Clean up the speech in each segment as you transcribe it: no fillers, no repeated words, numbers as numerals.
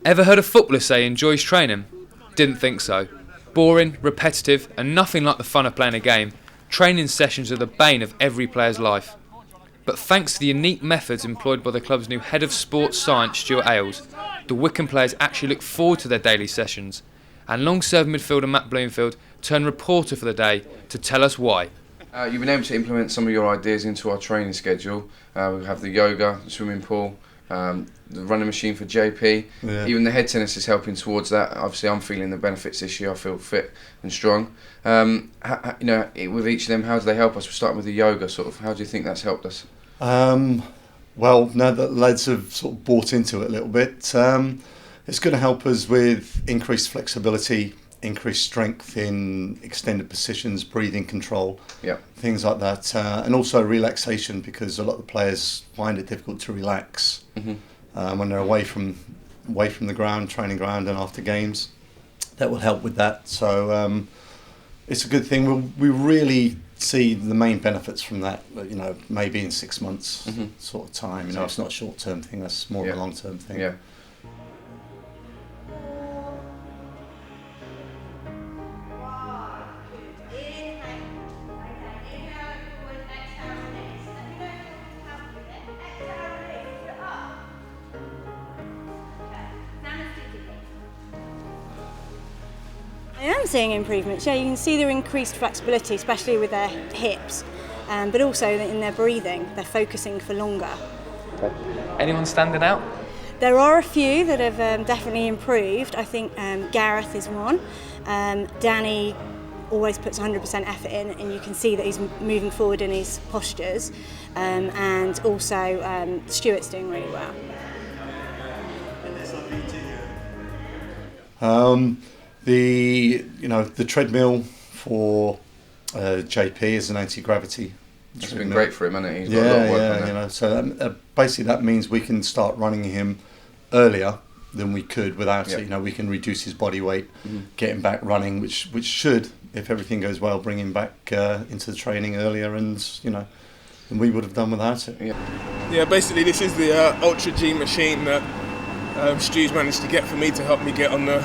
Ever heard a footballer say he enjoys training? Didn't think so. Boring, repetitive, and nothing like the fun of playing a game, training sessions are the bane of every player's life. But thanks to the unique methods employed by the club's new head of sports science, Stuart Ayles, the Wycombe players actually look forward to their daily sessions. And long-serving midfielder Matt Bloomfield turned reporter for the day to tell us why. You've been able to implement some of your ideas into our training schedule. We have the yoga, the swimming pool, the running machine for JP. Yeah. Even the head tennis is helping towards that. Obviously, I'm feeling the benefits this year. I feel fit and strong. With each of them, how do they help us? We're starting with the yoga. How do you think that's helped us? Well, now that lads have sort of bought into it a little bit, it's going to help us with increased flexibility, increased strength in extended positions, breathing control, things like that, and also relaxation, because a lot of the players find it difficult to relax when they're away from the ground, training ground, and after games. That will help with that. So it's a good thing. We really see the main benefits from that. Maybe in 6 months sort of time. It's not a short-term thing. That's more of a long-term thing. Yeah. I am seeing improvements. Yeah, you can see their increased flexibility, especially with their hips, but also in their breathing. They're focusing for longer. Okay. Anyone standing out? There are a few that have definitely improved. I think Gareth is one. Danny always puts 100% effort in, and you can see that he's moving forward in his postures. And also Stuart's doing really well. The treadmill for JP is an anti-gravity. It's been great for him, hasn't it? He's got a lot of work on that. So basically that means we can start running him earlier than we could without it. We can reduce his body weight, get him back running, which should, if everything goes well, bring him back into the training earlier, and than we would have done without it. Yeah, basically this is the Ultra G machine that Stu's managed to get for me to help me get on the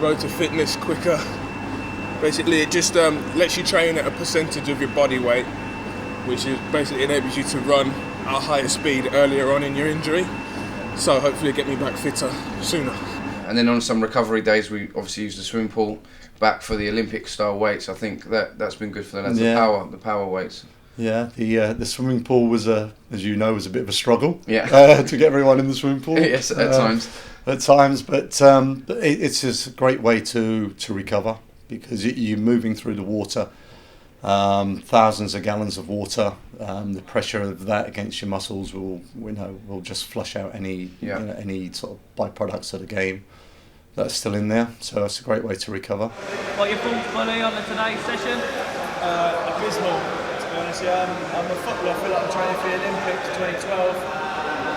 road to fitness quicker. Basically it just lets you train at a percentage of your body weight, which basically enables you to run at a higher speed earlier on in your injury, so hopefully get me back fitter sooner. And then on some recovery days we obviously use the swimming pool back for the Olympic style weights. I think that's been good for the lads, the power weights. Yeah, the swimming pool was as you know, was a bit of a struggle. Yeah. To get everyone in the swimming pool. Yes, at times. At times, but it's just a great way to recover, because you're moving through the water, thousands of gallons of water. The pressure of that against your muscles will just flush out any sort of byproducts of the game that's still in there. So it's a great way to recover. What are your thoughts, Bully, on today's session? Abysmal, to be honest. I'm a footballer. I feel like I'm training for the Olympics 2012.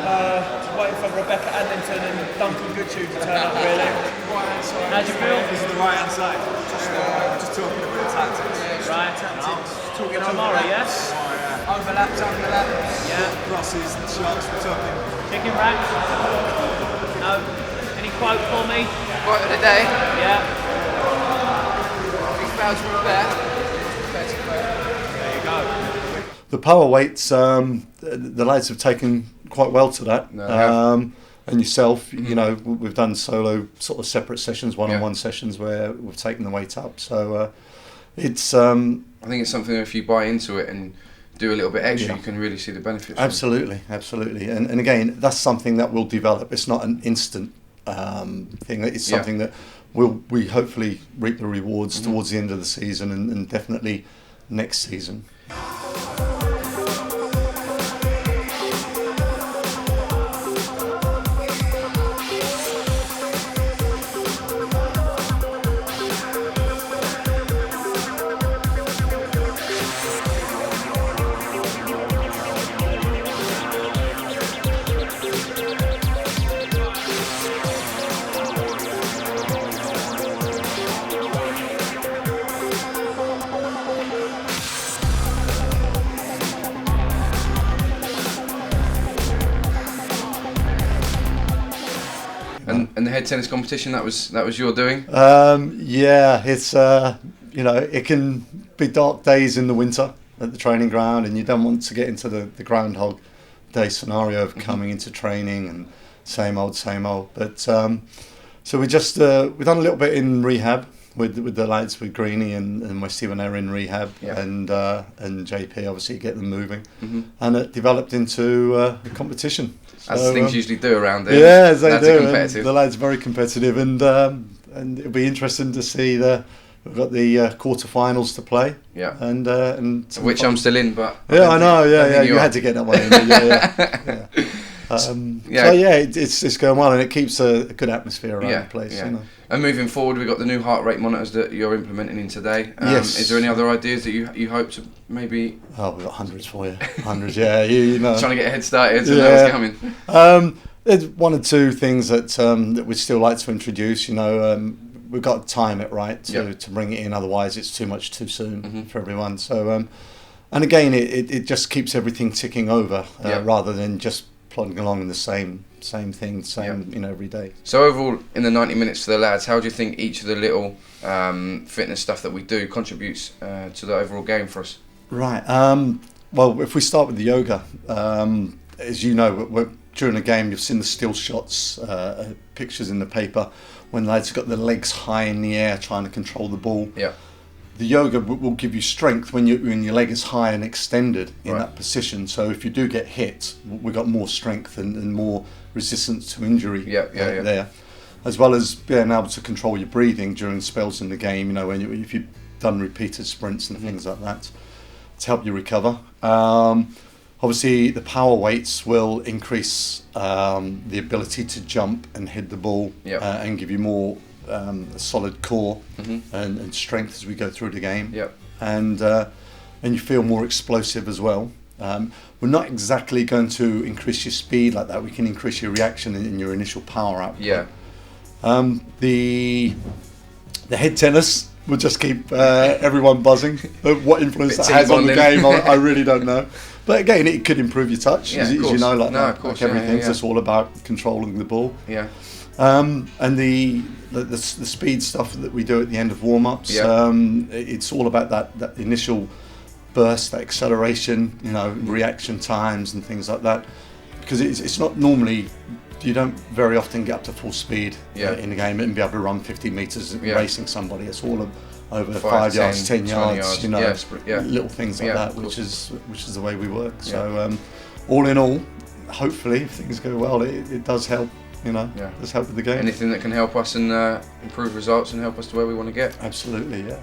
Just waiting for Rebecca Adlington and Duncan Goodhue to turn up, really. How do you feel? This is the right hand side. Just talking a bit of tactics. Right. Talking tomorrow, yes? Overlaps. Yeah. Crosses, shots, we're talking. Chicken racks? No. Any quote for me? Quote of the day? Yeah. Big fouls from there. There you go. The power weights, the lads have taken quite well to that. And yourself, we've done solo sort of separate sessions, one-on-one sessions where we've taken the weight up. So it's. I think it's something that if you buy into it and do a little bit extra, you can really see the benefits. Absolutely. And again, that's something that will develop. It's not an instant thing. It's something that we hopefully reap the rewards towards the end of the season and definitely next season. And the head tennis competition, that was your doing? Yeah, it's it can be dark days in the winter at the training ground, and you don't want to get into the Groundhog Day scenario of coming into training and same old. But so we just we've done a little bit in rehab with the lads, with Greenie and Westy when they were in rehab, and JP obviously get them moving, and it developed into a competition. As things usually do around there. Yeah, as they lads do. Are competitive. The lads are very competitive, and it'll be interesting to see we've got the quarterfinals to play. Yeah. And which I'm still in, but I know. Yeah. You had to get that one in. Yeah. So it's going well, and it keeps a good atmosphere around the place. Yeah. You know. And moving forward, we've got the new heart rate monitors that you're implementing in today. Yes. Is there any other ideas that you hope to maybe? Oh, we've got hundreds for you. Hundreds, yeah. You know. Trying to get a head started, so know what's coming. There's one or two things that we'd still like to introduce. You know, we've got to time it right to bring it in. Otherwise, it's too much too soon for everyone. So, and again, it just keeps everything ticking over rather than just plodding along in the same thing, every day. So overall, in the 90 minutes for the lads, how do you think each of the little fitness stuff that we do contributes to the overall game for us? Right. Well, if we start with the yoga, as you know, during a game, you've seen the still shots, pictures in the paper, when lads have got their legs high in the air trying to control the ball. Yeah. The yoga will give you strength when your leg is high and extended in that position. So if you do get hit, we've got more strength and more resistance to injury there. As well as being able to control your breathing during spells in the game, if you've done repeated sprints and things like that, to help you recover. Obviously, the power weights will increase the ability to jump and hit the ball and give you more a solid core and strength as we go through the game. And you feel more explosive as well. We're not exactly going to increase your speed like that. We can increase your reaction and your initial power output. The head tennis will just keep everyone buzzing. What influence that has on the game, I really don't know. But again, it could improve your touch, as you know, like everything's just all about controlling the ball. And the speed stuff that we do at the end of warm-ups, it's all about that initial burst, that acceleration, reaction times and things like that. Because it's not normally, you don't very often get up to full speed in the game and be able to run 50 metres racing somebody. It's all over 5 yards, 10 yards, little things like that, which is the way we work. So all in all, hopefully, if things go well, it does help. Does help with the game. Anything that can help us and improve results and help us to where we want to get. Absolutely, yeah.